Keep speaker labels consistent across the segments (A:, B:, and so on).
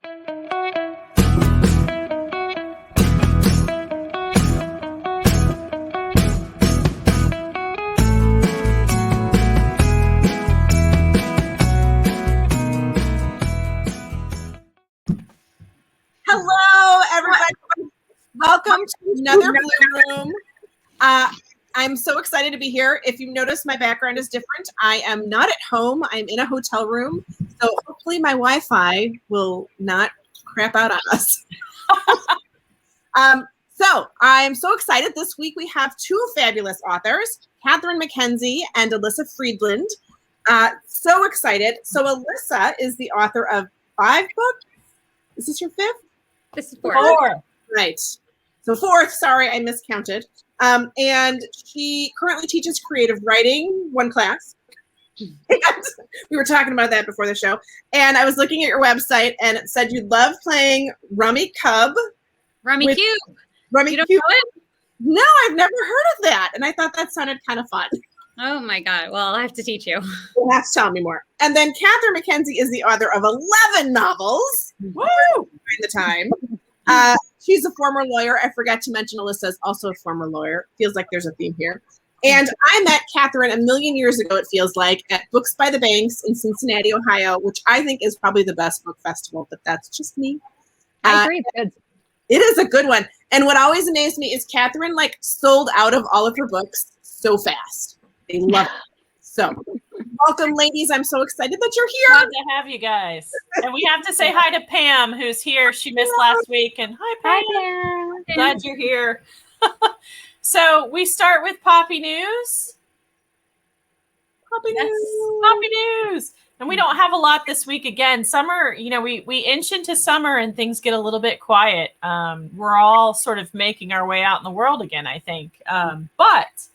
A: Hello, everybody. Welcome to another Blue Room. I'm so excited to be here. If you notice, my background is different. I am not at home. I'm in a hotel room. So hopefully my Wi-Fi will not crap out on us. So I'm so excited. This week we have two fabulous authors, Mckenzie and Elyssa Friedland. So excited. So Elyssa is the author of 5 books. Is this your 5th?
B: This is 4.
A: Right. So 4th, sorry, I miscounted. And she currently teaches creative writing, 1 class. And we were talking about that before the show. And I was looking at your website and it said you love playing Rummy Cube.
B: Rummy Cube.
A: Rummy
B: You don't
A: Cube.
B: know it?
A: No, I've never heard of that. And I thought that sounded kind of fun.
B: Oh my God. Well, I have to teach you.
A: You'll have to tell me more. And then Mckenzie is the author of 11 novels. Woo! During the time. She's a former lawyer. I forgot to mention Elyssa is also a former lawyer. Feels like there's a theme here. And I met Catherine a million years ago, it feels like, at Books by the Banks in Cincinnati, Ohio, which I think is probably the best book festival, but that's just me.
B: I agree. Good.
A: It is a good one. And what always amazed me is Catherine sold out of all of her books so fast. They love it. So welcome, ladies. I'm so excited that you're here.
C: Glad to have you guys. And we have to say hi to Pam, who's here. She missed last week. And hi, Pam.
B: Hi, Pam.
C: Glad you're here. So we start with Poppy News. Poppy News. And we don't have a lot this week again. Summer, we inch into summer and things get a little bit quiet. We're all sort of making our way out in the world again, I think. But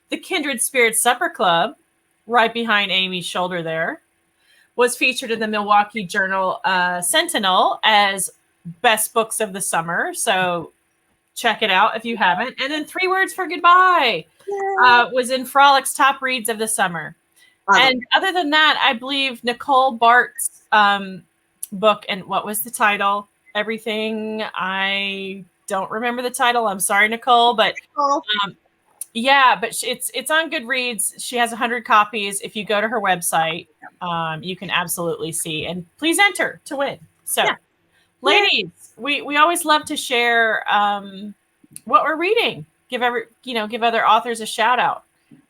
C: the Kindred Spirits Supper Club, right behind Amy's shoulder there, was featured in the Milwaukee Journal Sentinel as best books of the summer. So check it out if you haven't. And then 3 Words for Goodbye was in Frolic's top reads of the summer. And other than that, I believe Nicole Bart's book, and what was the title? Everything. I don't remember the title. I'm sorry, Nicole, but yeah, but it's on Goodreads. She has 100 copies. If you go to her website, you can absolutely see. And please enter to win. So, ladies, we always love to share what we're reading. Give other authors a shout out.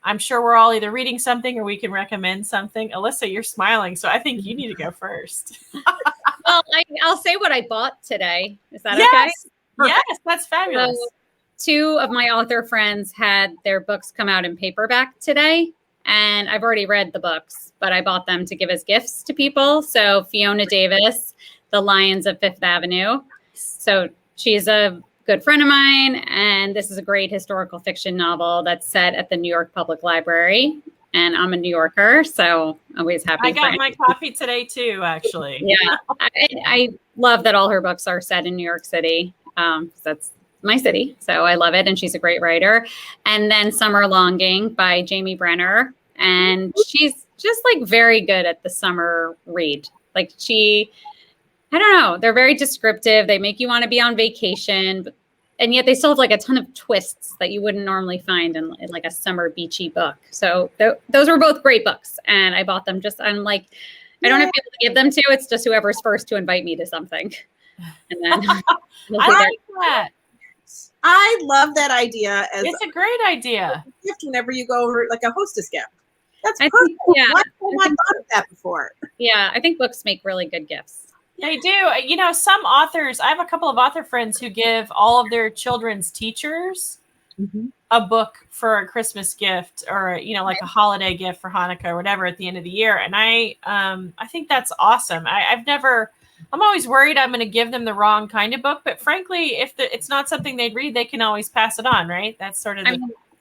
C: I'm sure we're all either reading something or we can recommend something. Elyssa, you're smiling, so I think you need to go first.
B: Well, I'll say what I bought today. Is that
C: okay?
B: Perfect.
C: Yes, that's fabulous.
B: So, 2 of my author friends had their books come out in paperback today, and I've already read the books, but I bought them to give as gifts to people. So Fiona Davis, The Lions of Fifth Avenue. So she's a good friend of mine, and this is a great historical fiction novel that's set at the New York Public Library. And I'm a New Yorker, so always happy.
C: I got my copy today too, actually.
B: Yeah, I love that all her books are set in New York City. That's my city, so I love it, and she's a great writer. And then Summer Longing by Jamie Brenner, and she's just very good at the summer read. I don't know, they're very descriptive. They make you want to be on vacation, and yet they still have a ton of twists that you wouldn't normally find in a summer beachy book. So those were both great books, and I bought them just, I don't have people to give them to. It's just whoever's first to invite me to something. And then
C: I like that.
A: I love that idea.
C: It's a great idea.
A: Gift whenever you go over a hostess gift. That's
B: I
A: perfect.
B: think, yeah.
A: Why have I not thought of that before?
B: Yeah, I think books make really good gifts.
C: They do. Some authors, I have a couple of author friends who give all of their children's teachers a book for a Christmas gift or, a holiday gift for Hanukkah or whatever at the end of the year. And I think that's awesome. I'm always worried I'm going to give them the wrong kind of book, but frankly, if it's not something they'd read, they can always pass it on, right? That's sort of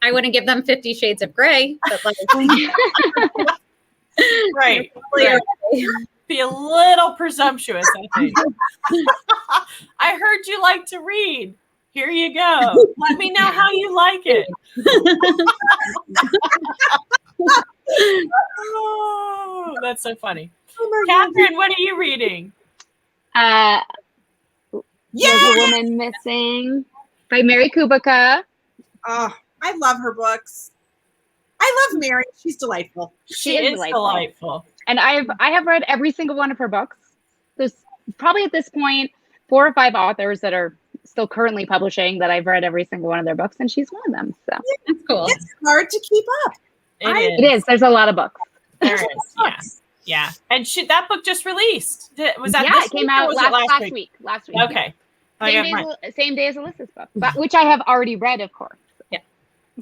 B: I wouldn't give them 50 Shades of Grey, but
C: right. Be a little presumptuous, I think. I heard you like to read. Here you go. Let me know how you like it. Oh, that's so funny. Catherine, what are you reading?
D: There's a Woman Missing by Mary Kubica.
A: Oh, I love her books. I love Mary. She's delightful.
C: She is delightful.
D: And I have read every single one of her books. There's probably at this point 4 or 5 authors that are still currently publishing that I've read every single one of their books, and she's one of them. So
B: That's cool.
A: It's hard to keep up.
D: It is. There's a lot of books.
C: There is. Yeah. Yeah. And that book just released. Was that this
D: it came
C: week, or
D: out
C: was it
D: last week. Last week.
C: Okay.
D: Same day as Alyssa's book, which I have already read, of course.
B: Yeah.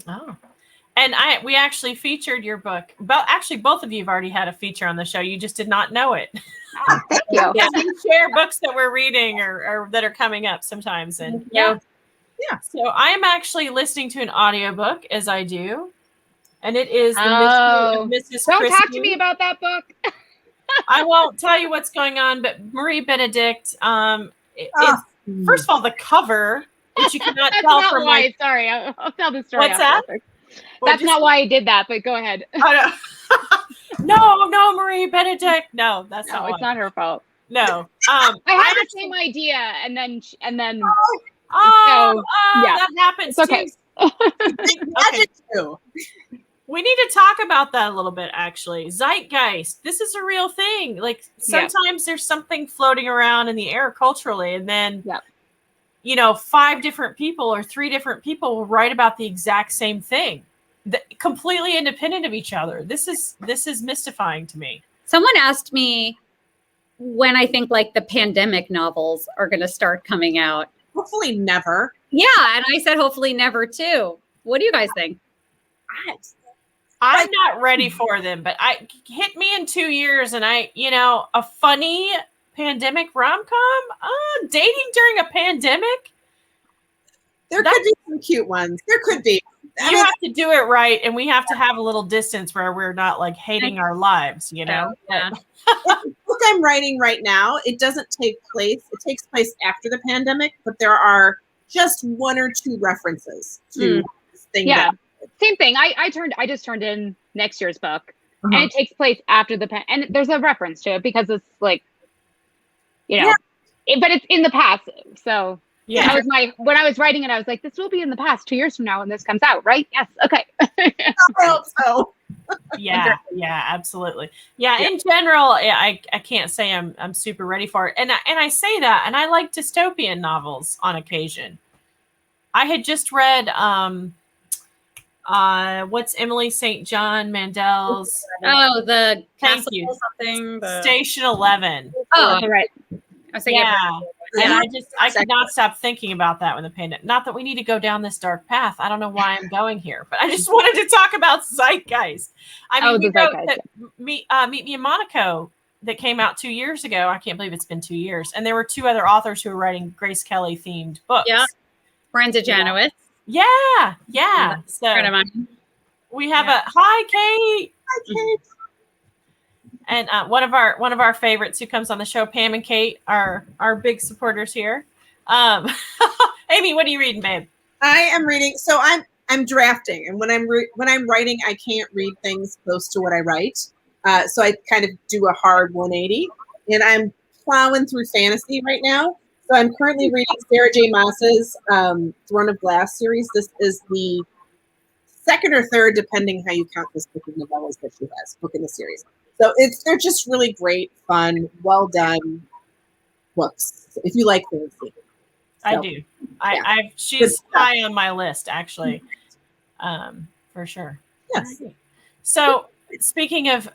C: Oh. And we actually featured your book. Actually, both of you have already had a feature on the show. You just did not know it.
D: Oh, thank you.
C: Yeah, we share books that we're reading or that are coming up sometimes. And yeah. So I am actually listening to an audiobook as I do. And it is the Mystery of Mrs.
D: Don't
C: Christie.
D: talk to me about that book.
C: I won't tell you what's going on, but Marie Benedict, it's, first of all, the cover, which you cannot tell from
D: why. Sorry, I'll tell the story.
C: What's that?
D: That's not why I did that, but go ahead.
C: No, Marie Benedict. No, that's not.
D: It's not her fault.
C: No.
D: I had the same idea, and then.
C: That happens.
D: It's okay.
C: Okay. We need to talk about that a little bit, actually. Zeitgeist. This is a real thing. Like sometimes there's something floating around in the air culturally, and then 5 different people or 3 different people will write about the exact same thing, completely independent of each other. This is mystifying to me.
B: Someone asked me when I think like the pandemic novels are going to start coming out.
A: Hopefully never.
B: Yeah, and I said hopefully never too. What do you guys think?
C: I'm not ready for them, but hit me in 2 years and a funny pandemic rom-com? Dating during a pandemic?
A: There could be some cute ones. There could be.
C: You have to do it right, and we have to have a little distance where we're not like hating our lives,
B: Yeah.
A: The book I'm writing right now, it doesn't take place. It takes place after the pandemic, but there are just 1 or 2 references to this thing.
D: Yeah. Same thing. I just turned in next year's book, and it takes place after the and there's a reference to it because it's like, but it's in the past. So that was when I was writing it, I was like, this will be in the past 2 years from now when this comes out, right? Yes. Okay.
A: I hope so.
C: Yeah, absolutely. Yeah, in general, I can't say I'm super ready for it, and I say that, and I like dystopian novels on occasion. I had just read what's Emily St. John Mandel's?
B: Oh, the
C: Thank
B: Castle
C: you.
B: something.
C: Station 11.
B: Oh,
D: right.
B: I was thinking
C: And I could not stop thinking about that when the pandemic. Not that we need to go down this dark path. I don't know why I'm going here, but I just wanted to talk about Zeitgeist. I mean, we wrote that Meet Me in Monaco that came out 2 years ago. I can't believe it's been 2 years. And there were 2 other authors who were writing Grace Kelly themed books.
B: Yeah. Brenda Janowitz.
C: Yeah. So
B: Friend of mine.
C: we have a hi, Kate. Hi, Kate. And one of our favorites who comes on the show, Pam and Kate, are big supporters here. Amy, what are you reading, babe?
A: I am reading. So I'm drafting, and when I'm writing, I can't read things close to what I write. So I kind of do a hard 180, and I'm plowing through fantasy right now. So I'm currently reading Sarah J. Maas's Throne of Glass series. This is the 2nd or 3rd, depending how you count this book of novellas that she has, book in the series. So they're just really great, fun, well done books. So if you like fantasy,
C: I do. She's high on my list, actually, for sure.
A: Yes.
C: So speaking of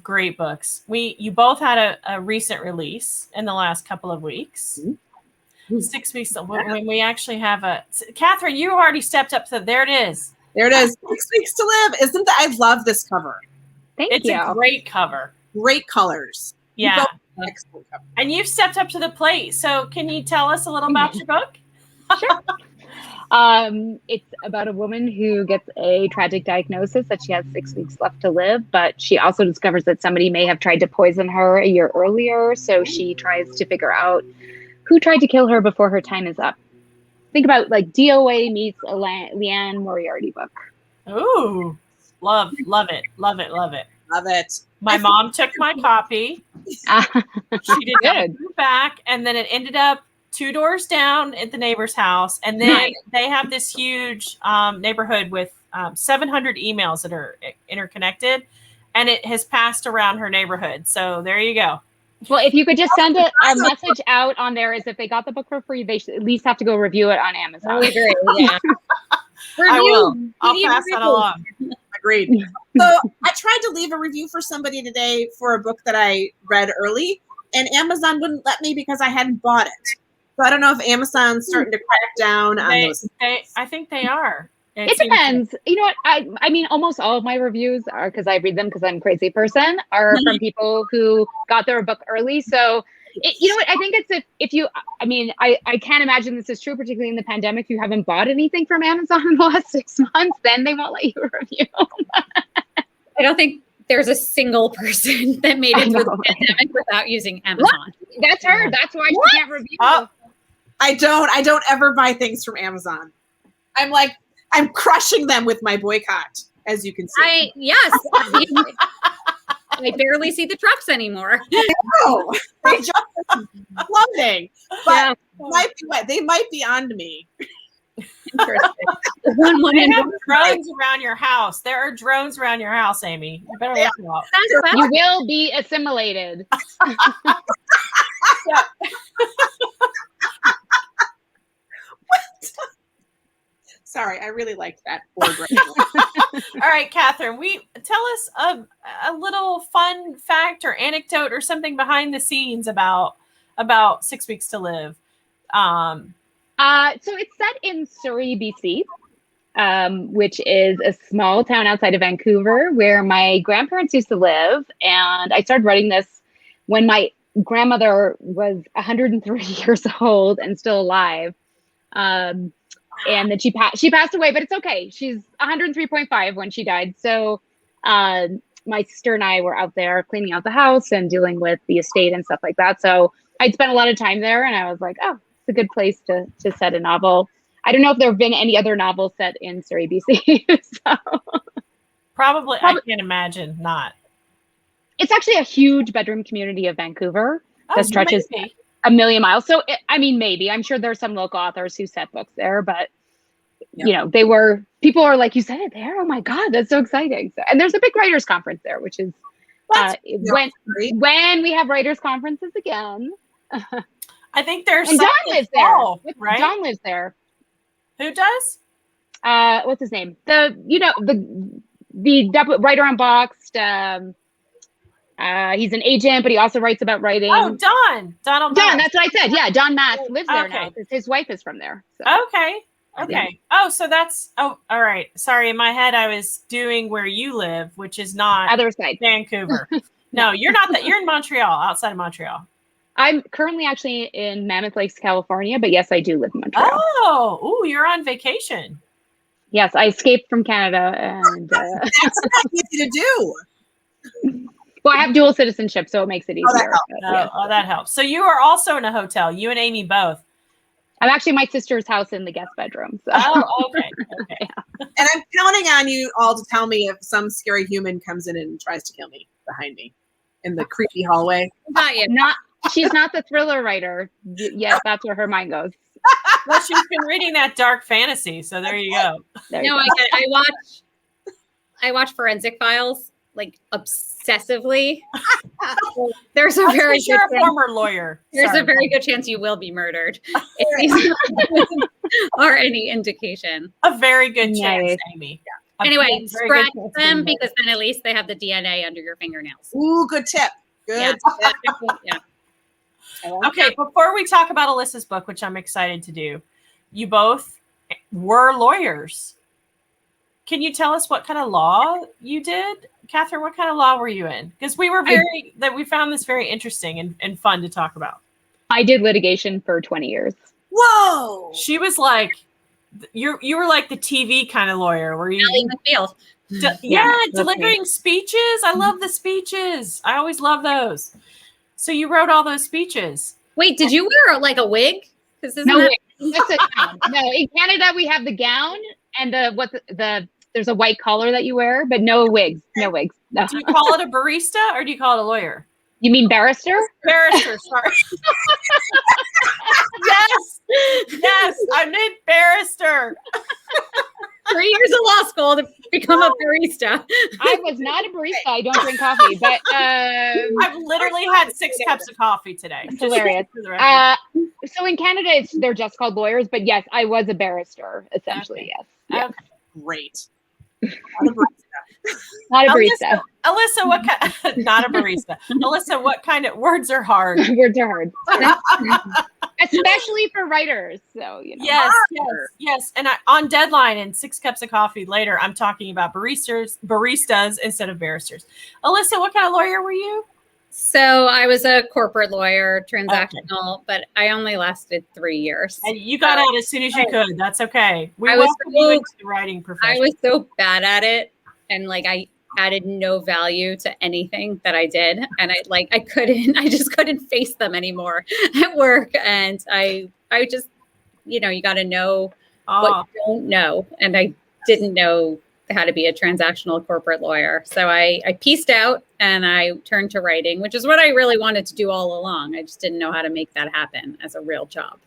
C: great books, you both had a recent release in the last couple of weeks. Mm-hmm. 6 weeks when we actually have Catherine, you already stepped up to there it is.
A: There it is. 6 weeks to live. Isn't that? I love this cover.
D: Thank you.
C: It's a great cover.
A: Great colors.
C: Yeah.
A: Excellent cover.
C: And you've stepped up to the plate. So can you tell us a little about your book?
D: Sure. It's about a woman who gets a tragic diagnosis that she has 6 weeks left to live, but she also discovers that somebody may have tried to poison her a year earlier. So she tries to figure out who tried to kill her before her time is up. Think about like DOA meets a Leanne Moriarty book.
C: Ooh, love it.
A: Love it.
C: My mom took my copy. She did not move back, and then it ended up 2 doors down at the neighbor's house. And then they have this huge neighborhood with 700 emails that are interconnected, and it has passed around her neighborhood. So there you go.
D: Well, if you could just send a message out on there as if they got the book for free, they should at least have to go review it on Amazon.
B: I agree. Yeah.
C: I will. I'll pass that along.
A: Agreed. So I tried to leave a review for somebody today for a book that I read early, and Amazon wouldn't let me because I hadn't bought it. So I don't know if Amazon's starting to crack down on those.
C: I think they are.
D: It depends. You know what? I mean, almost all of my reviews are, because I read them because I'm a crazy person, are from people who got their book early. So, you know what? I think it's if you, I mean, I can't imagine this is true, particularly in the pandemic. If you haven't bought anything from Amazon in the last 6 months, then they won't let you review.
B: I don't think there's a single person that made it through the pandemic without using Amazon.
D: That's her. That's why she can't review.
A: I don't ever buy things from Amazon. I'm crushing them with my boycott, as you can see.
B: Yes. I barely see the trucks anymore.
A: No, they just floating. But they might be on to me.
B: Interesting.
C: They have drones around your house. There are drones around your house, Amy. You better look them up.
D: You will be assimilated.
A: Sorry, I really liked that.
C: All right, Catherine, tell us a little fun fact or anecdote or something behind the scenes about 6 Weeks to Live.
D: So it's set in Surrey, BC, which is a small town outside of Vancouver where my grandparents used to live. And I started writing this when my grandmother was 103 years old and still alive. And then she passed away, but it's okay. She's 103.5 when she died. So my sister and I were out there cleaning out the house and dealing with the estate and stuff like that. So I'd spent a lot of time there, and I was like, oh, it's a good place to set a novel. I don't know if there have been any other novels set in Surrey, BC.
C: Probably, I can't imagine not.
D: It's actually a huge bedroom community of Vancouver that stretches
C: maybe.
D: a million miles. So, maybe. I'm sure there's some local authors who set books there, but, you know, people are like, you set it there? Oh my God, that's so exciting. So, and there's a big writers conference there, which is when we have writers conferences again.
C: I think there's
D: and Don lives there,
C: right?
D: Don lives there.
C: Who does?
D: What's his name? The writer on Boxed. He's an agent, but he also writes about writing.
C: Oh, Don.
D: Don, that's what I said. Yeah, Don Mass lives there now. His wife is from there. So.
C: Okay. Yeah. Oh, so that's all right. Sorry, in my head I was doing where you live, which is not
D: other side
C: Vancouver. No, you're not that. You're in Montreal, outside of Montreal.
D: I'm currently actually in Mammoth Lakes, California, but yes, I do live in Montreal.
C: Oh, you're on vacation.
D: Yes, I escaped from Canada, and
A: that's not easy to do.
D: Well, I have dual citizenship, so it makes it easier.
C: That helps. So you are also in a hotel. You and Amy both.
D: I'm actually in my sister's house in the guest bedroom. So.
C: Oh, okay.
D: Yeah.
A: And I'm counting on you all to tell me if some scary human comes in and tries to kill me behind me in the creepy hallway.
B: Not yet.
D: She's not the thriller writer yet. That's where her mind goes.
C: Well, she's been reading that dark fantasy, so there you go.
B: I watch Forensic Files like obsessively. There's a very
C: you're a former lawyer.
B: There's a very good chance you will be murdered if or any indication.
C: A very good chance, Amy.
B: Yeah. Anyway, scratch them because then at least they have the DNA under your fingernails.
A: Ooh, good tip. Good tip.
B: Yeah.
C: Okay, before we talk about Elyssa's book, which I'm excited to do, you both were lawyers. Can you tell us what kind of law you did? Catherine, what kind of law were you in? Because we found this very interesting and fun to talk about.
D: I did litigation for 20 years.
A: Whoa!
C: She was like, you were like the TV kind of lawyer, were you?
B: In the field.
C: Delivering speeches. I love the speeches. I always love those. So you wrote all those speeches.
B: Wait, did you wear like a wig?
D: No, that's a gown. No, in Canada we have the gown and the There's a white collar that you wear, but no wigs. No wigs. No.
C: Do you call it a barista or do you call it a lawyer?
D: You mean barrister?
C: Barrister, sorry. Yes, I'm a barrister.
B: 3 years of law school to become a barista.
D: I was not a barista. I don't drink coffee, but
C: I've literally had 6 cups of coffee today.
D: It's hilarious. So in Canada, they're just called lawyers, but yes, I was a barrister, essentially.
C: Okay.
D: Yes.
C: Okay.
A: Great.
D: Not a barista.
C: Alyssa, what kind? Not a barista. Alyssa, what kind of words are hard?
D: Words are hard, especially for writers. So
C: Yes. And on deadline and 6 cups of coffee later, I'm talking about baristas instead of barristers. Alyssa, what kind of lawyer were you?
B: So I was a corporate lawyer, transactional, but I only lasted 3 years.
C: And you got out as soon as you could. That's okay. We
B: I was
C: welcome you into the writing profession.
B: I was so bad at it, and like I added no value to anything that I did, and I just couldn't face them anymore at work, and I just, you got to know what you don't know, and I didn't know how to be a transactional corporate lawyer. So I pieced out and I turned to writing, which is what I really wanted to do all along. I just didn't know how to make that happen as a real job.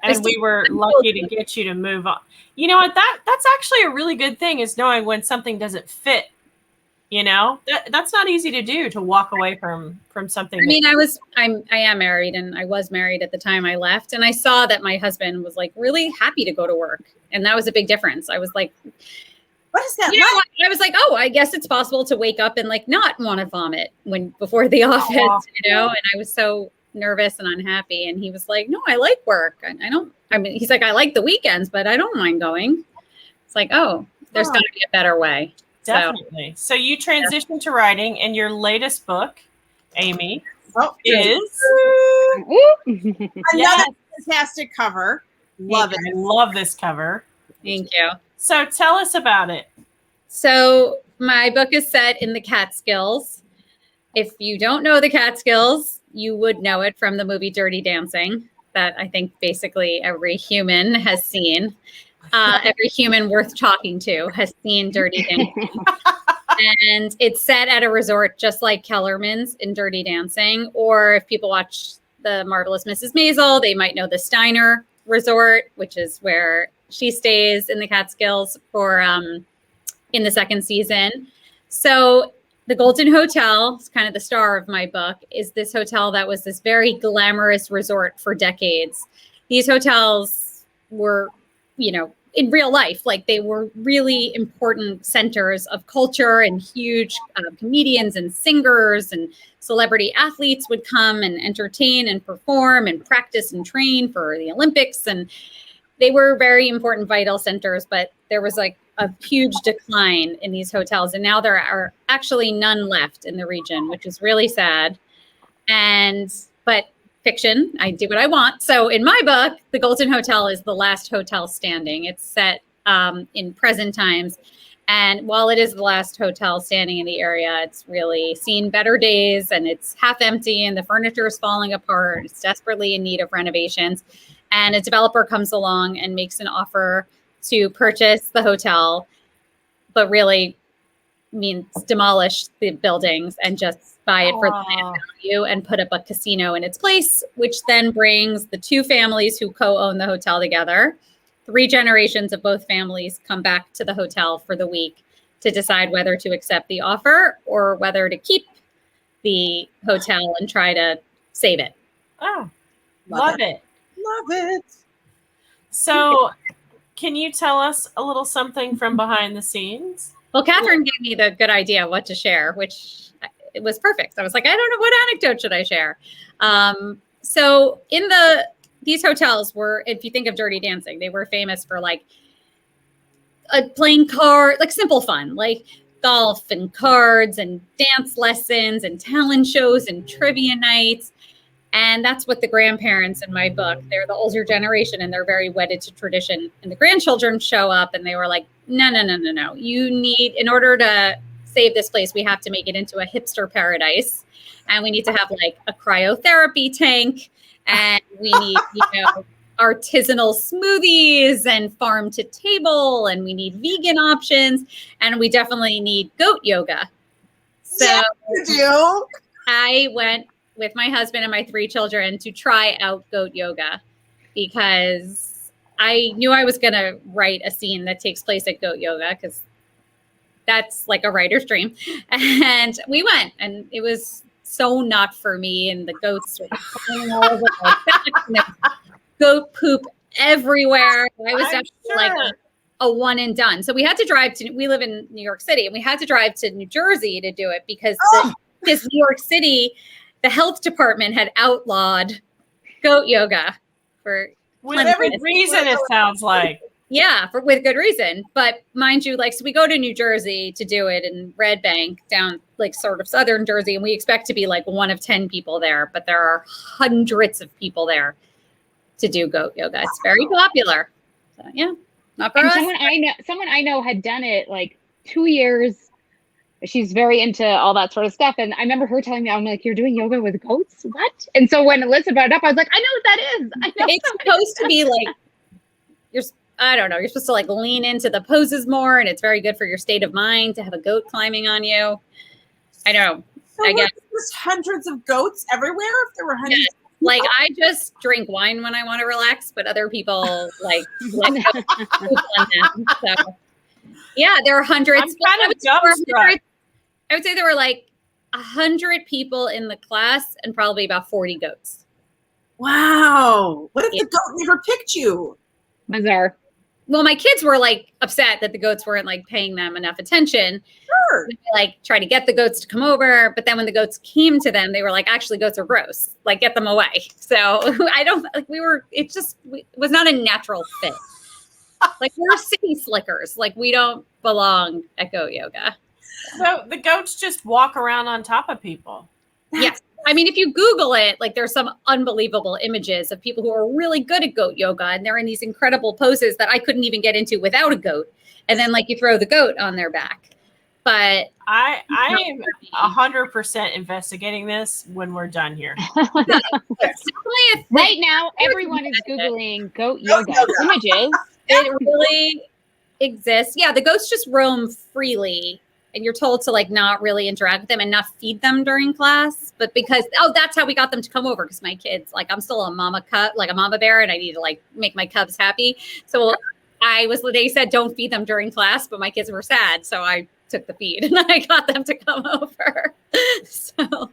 C: And we were lucky to get you to move on. You know what? That's actually a really good thing, is knowing when something doesn't fit. That's not easy to do, to walk away from something.
B: I mean, I am married, and I was married at the time I left, and I saw that my husband was like really happy to go to work, and that was a big difference. I was like,
A: what is that?
B: I was like, oh, I guess it's possible to wake up and like not want to vomit before the office, and I was so nervous and unhappy. And he was like, no, I like work. He's like, I like the weekends, but I don't mind going. It's like, oh, there's got to be a better way.
C: Definitely. So you transitioned to writing, and your latest book, Amy, is
A: another fantastic cover. Love it.
C: I love this cover.
B: Thank you.
C: So tell us about it.
B: So my book is set in the Catskills. If you don't know the Catskills, you would know it from the movie Dirty Dancing, that I think basically every human has seen. Every human worth talking to has seen Dirty Dancing. And it's set at a resort just like Kellerman's in Dirty Dancing. Or if people watch The Marvelous Mrs. Maisel, they might know the Steiner Resort, which is where she stays in the Catskills for in the second season. So the Golden Hotel is kind of the star of my book, is this hotel that was this very glamorous resort for decades. These hotels were, in real life, like they were really important centers of culture, and huge comedians and singers and celebrity athletes would come and entertain and perform and practice and train for the Olympics. And they were very important, vital centers, but there was like a huge decline in these hotels. And now there are actually none left in the region, which is really sad. But fiction, I do what I want. So in my book, the Golden Hotel is the last hotel standing. It's set in present times. And while it is the last hotel standing in the area, it's really seen better days, and it's half empty, and the furniture is falling apart. It's desperately in need of renovations. And a developer comes along and makes an offer to purchase the hotel, but really means demolish the buildings and just buy it for the land value and put up a casino in its place, which then brings the two families who co-own the hotel together. 3 generations of both families come back to the hotel for the week to decide whether to accept the offer or whether to keep the hotel and try to save it.
C: Oh, love it.
A: Love it.
C: So can you tell us a little something from behind the scenes?
B: Well, Catherine gave me the good idea of what to share, which it was perfect. I was like, I don't know, what anecdote should I share? So in these hotels were, if you think of Dirty Dancing, they were famous for like playing cards, like simple fun, like golf and cards and dance lessons and talent shows and trivia nights. And that's what the grandparents in my book, they're the older generation and they're very wedded to tradition. And the grandchildren show up and they were like, no. You need, in order to save this place, we have to make it into a hipster paradise. And we need to have like a cryotherapy tank. And we need, artisanal smoothies and farm to table, and we need vegan options, and we definitely need goat yoga. So
A: yeah, you do.
B: I went with my husband and my 3 children to try out goat yoga because I knew I was going to write a scene that takes place at goat yoga because that's like a writer's dream. And we went, and it was so not for me. And the goats were falling all over my back, and there was goat poop everywhere. I was definitely like a one and done. So we had to drive to, we live in New York City, and we had to drive to New Jersey to do it because because New York City, the health department had outlawed goat yoga for
C: with every reason, it sounds like.
B: Yeah, with good reason. But mind you, like, so we go to New Jersey to do it in Red Bank, down like sort of southern Jersey, and we expect to be like one of 10 people there, but there are hundreds of people there to do goat yoga. It's very popular. So yeah, not for us.
D: Someone I know had done it like 2 years. She's very into all that sort of stuff. And I remember her telling me, I'm like, you're doing yoga with goats? What? And so when Elyssa brought it up, I was like, I know what that is. I know
B: it's supposed to be like, I don't know, you're supposed to like lean into the poses more, and it's very good for your state of mind to have a goat climbing on you. I know.
A: So
B: I guess
A: there's hundreds of goats everywhere. If there were hundreds,
B: like I just drink wine when I want to relax, but other people like let go on them. So yeah, there are hundreds. I would say there were like 100 people in the class and probably about 40 goats.
A: Wow. What if the goat never picked you?
D: Bizarre.
B: Well, my kids were like upset that the goats weren't like paying them enough attention.
A: Sure.
B: They, like try to get the goats to come over, but then when the goats came to them, they were like, actually, goats are gross. Like, get them away. So I don't like it was not a natural fit. Like, we're city slickers. Like, we don't belong at goat yoga.
C: So the goats just walk around on top of people.
B: Yes. I mean, if you Google it, like there's some unbelievable images of people who are really good at goat yoga, and they're in these incredible poses that I couldn't even get into without a goat. And then like you throw the goat on their back. But
C: I am 100% investigating this when we're done here.
D: Right now, everyone is Googling goat yoga images.
B: It really exists. Yeah, the goats just roam freely. And you're told to like not really interact with them and not feed them during class, but because that's how we got them to come over. Because my kids, like, I'm still a mama bear, and I need to like make my cubs happy. So they said don't feed them during class, but my kids were sad, so I took the feed and I got them to come over. So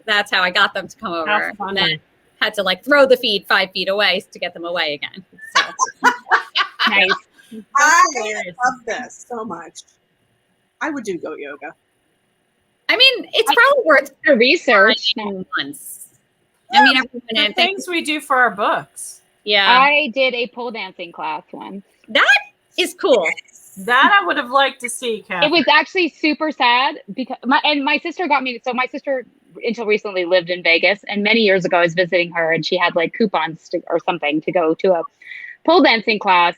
B: that's how I got them to come over. And then had to like throw the feed 5 feet away to get them away again. So
D: nice.
A: I love this so much. I would do goat yoga.
B: I mean, it's probably worth
D: the research
B: once. I mean,
C: the things we do for our books.
B: Yeah.
D: I did a pole dancing class once.
B: That is cool.
C: That I would have liked to see, Catherine.
D: It was actually super sad because my sister got me. So my sister until recently lived in Vegas, and many years ago I was visiting her, and she had like coupons or something to go to a pole dancing class.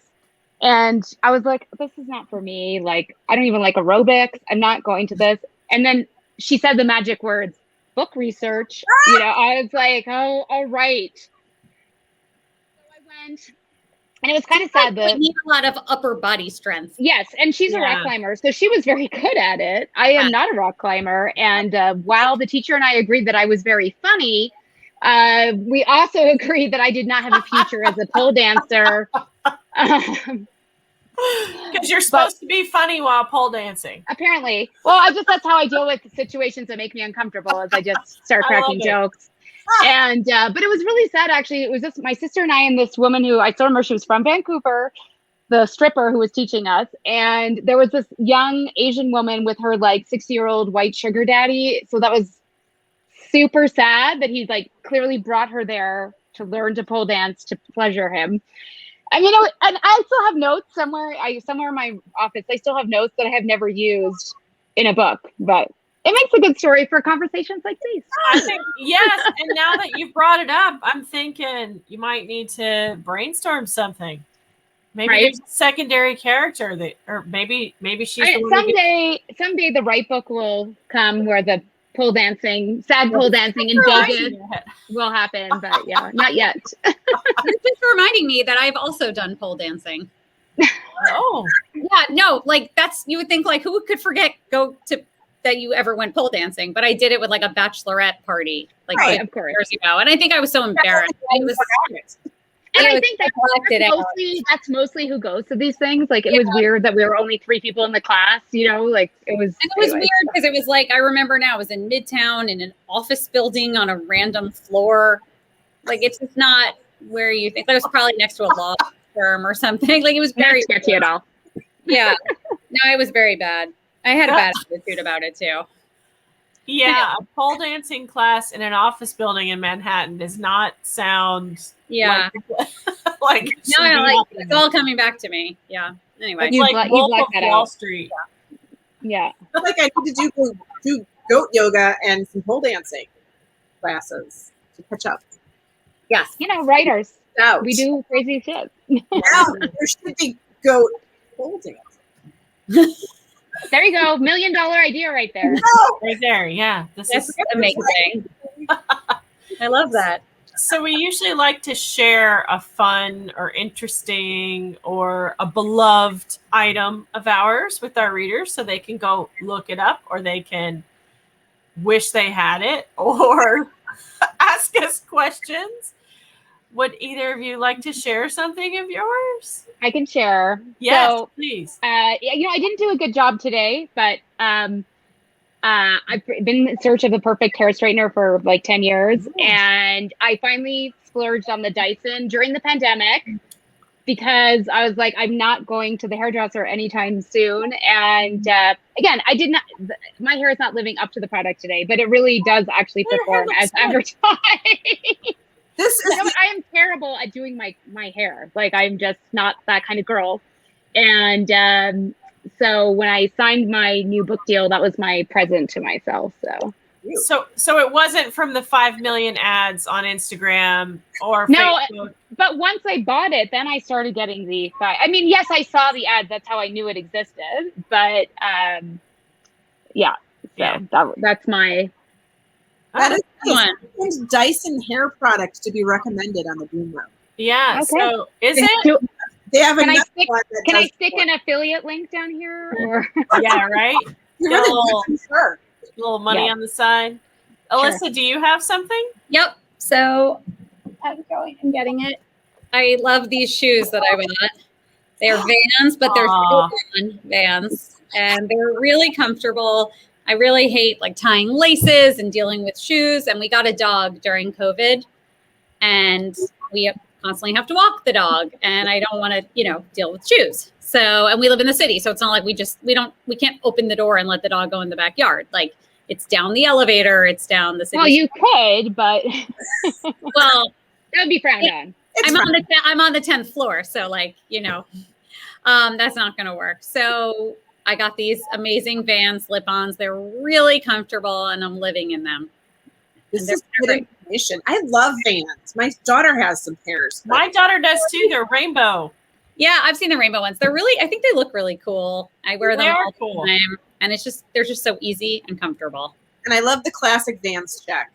D: And I was like, this is not for me. Like, I don't even like aerobics. I'm not going to this. And then she said the magic words, book research. You know, I was like, oh, all right. So I went, and it was kind of sad.
B: You need a lot of upper body strength.
D: Yes, and she's a rock climber, so she was very good at it. I am not a rock climber. And while the teacher and I agreed that I was very funny, we also agreed that I did not have a future as a pole dancer.
C: Because you're supposed to be funny while pole dancing.
D: Apparently. Well, that's how I deal with situations that make me uncomfortable, is I just start cracking jokes. And but it was really sad, actually. It was just my sister and I and this woman who I still remember, she was from Vancouver, the stripper who was teaching us. And there was this young Asian woman with her like 60-year-old white sugar daddy. So that was super sad that he's like clearly brought her there to learn to pole dance to pleasure him. I mean, and I still have notes somewhere in my office. I still have notes that I have never used in a book, but it makes a good story for conversations like these.
C: I think, yes. And now that you've brought it up, I'm thinking you might need to brainstorm something. Maybe there's a secondary character or maybe she's the one
D: someday the right book will come where the pole dancing, sad pole dancing in Vegas will happen, but yeah, not yet.
B: Thanks for reminding me that I've also done pole dancing.
C: Oh,
B: Yeah, no, like you would think like who could forget that you ever went pole dancing, but I did it with like a bachelorette party like
D: Right, of course.
B: years ago, and I think I was so embarrassed.
D: And I think that's mostly who goes to these things. Like it was weird that we were only 3 people in the class, you know, like it was.
B: And it was weird because it was like, I remember now, I was in Midtown in an office building on a random floor. Like it's just not where you think. That was probably next to a law firm or something. Like it was very
D: sketchy at all.
B: Yeah. No, it was very bad. I had a bad attitude about it too.
C: Yeah, a pole dancing class in an office building in Manhattan does not sound like
B: it's all coming back to me. Yeah. Anyway,
C: it's like Wolf of Wall Street.
D: Yeah.
A: I feel like I need to do goat yoga and some pole dancing classes to catch up.
B: Yes.
D: You know, writers.
A: Ouch.
D: We do crazy shit.
A: Now there should be goat pole dancing.
D: There you go. $1 million idea right there.
A: No!
C: Right there. Yeah.
B: That's amazing. I love that.
C: So we usually like to share a fun or interesting or a beloved item of ours with our readers so they can go look it up or they can wish they had it or ask us questions. Would either of you like to share something of yours?
D: I can share.
C: Yes,
D: so,
C: please.
D: I didn't do a good job today, but I've been in search of the perfect hair straightener for like 10 years. And I finally splurged on the Dyson during the pandemic because I was like, I'm not going to the hairdresser anytime soon. And again, my hair is not living up to the product today, but it really does actually perform as advertised. I am terrible at doing my hair. Like I'm just not that kind of girl. And so when I signed my new book deal, that was my present to myself.
C: So it wasn't from the 5 million ads on Instagram or Facebook.
D: But once I bought it, then I started getting yes, I saw the ad. That's how I knew it existed. But that's my.
A: That is one Dyson hair product to be recommended on the Boom Room.
C: Yeah.
D: Okay.
C: So is it?
A: They have
D: Can I stick an affiliate link down here? Or
C: yeah, right. Little money on the side. Elyssa, do you have something?
B: Yep. So I'm going and getting it. I love these shoes that I bought. They're Vans, but they're Vans, and they're really comfortable. I really hate like tying laces and dealing with shoes. And we got a dog during COVID and we constantly have to walk the dog and I don't want to, deal with shoes. So, and we live in the city. So it's not like we can't open the door and let the dog go in the backyard. Like it's down the elevator. It's down the city.
D: Well, you could, but
B: well,
D: that would be frowned on.
B: I'm on the 10th floor. So that's not going to work. So I got these amazing Vans slip-ons. They're really comfortable, and I'm living in them.
A: This is good information. I love Vans. My daughter has some pairs.
C: My daughter does too. They're rainbow.
B: Yeah, I've seen the rainbow ones. I think they look really cool. I wear them all the time, and they're just so easy and comfortable.
A: And I love the classic Vans check.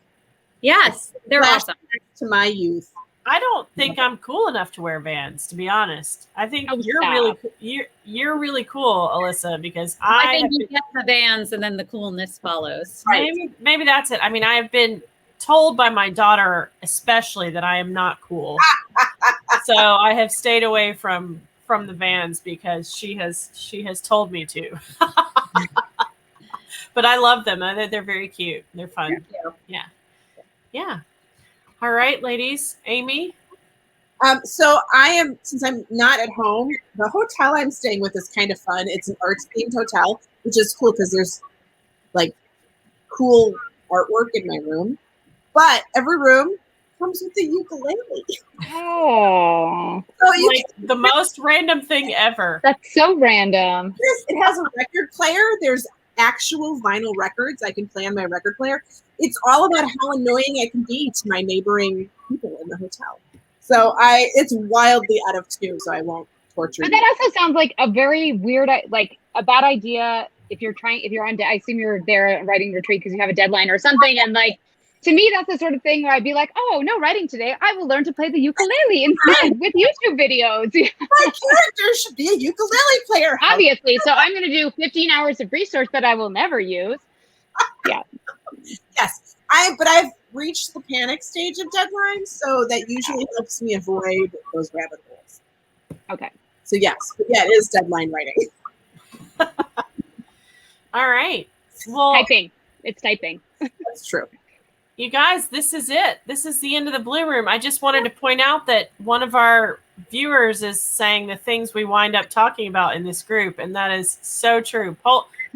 B: Yes, they're awesome.
A: To my youth.
C: I don't think I'm cool enough to wear Vans, to be honest. I think you're really cool, Elyssa, because
B: I think you get the Vans and then the coolness follows.
C: Right. Maybe that's it. I mean, I've been told by my daughter, especially, that I am not cool. So I have stayed away from the Vans because she has told me to. But I love them. They're very cute. They're fun. Yeah. All right, ladies. Amy?
A: So since I'm not at home, the hotel I'm staying with is kind of fun. It's an arts-themed hotel, which is cool because there's like cool artwork in my room. But every room comes with a ukulele.
D: Oh.
A: So
C: the most random thing ever.
D: That's so random.
A: It has a record player. There's actual vinyl records I can play on my record player. It's all about how annoying I can be to my neighboring people in the hotel. So it's wildly out of tune, so I won't torture you.
D: But that also sounds like a very weird, like a bad idea if you're on, I assume you're there writing retreat because you have a deadline or something. And like, to me, that's the sort of thing where I'd be like, oh, no writing today. I will learn to play the ukulele instead with YouTube videos.
A: My character should be a ukulele player.
D: Obviously. So I'm going to do 15 hours of research that I will never use. Yeah.
A: Yes. But I've reached the panic stage of deadlines, so that usually helps me avoid those rabbit holes.
D: Okay.
A: So yes, but yeah, it is deadline writing.
C: All right. Well,
D: Typing. It's typing.
A: That's true.
C: you guys, this is it. This is the end of the Blue Room. I just wanted to point out that one of our viewers is saying the things we wind up talking about in this group, and that is so true.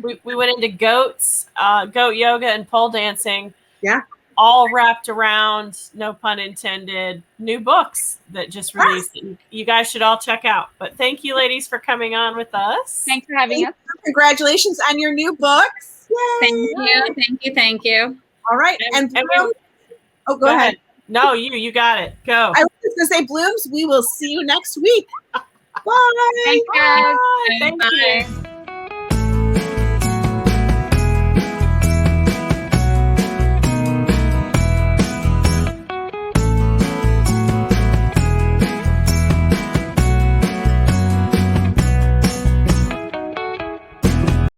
C: We went into goat yoga and pole dancing.
A: Yeah.
C: All wrapped around, no pun intended, new books that just released. That you guys should all check out. But thank you, ladies, for coming on with us.
D: Thanks for having us.
A: Congratulations on your new books. Yay.
B: Thank you.
A: All right. And Blooms, go ahead.
C: No, you got it. Go.
A: I was just going to say, Blooms, we will see you next week. Bye.
D: Thanks, guys.
C: Thank you.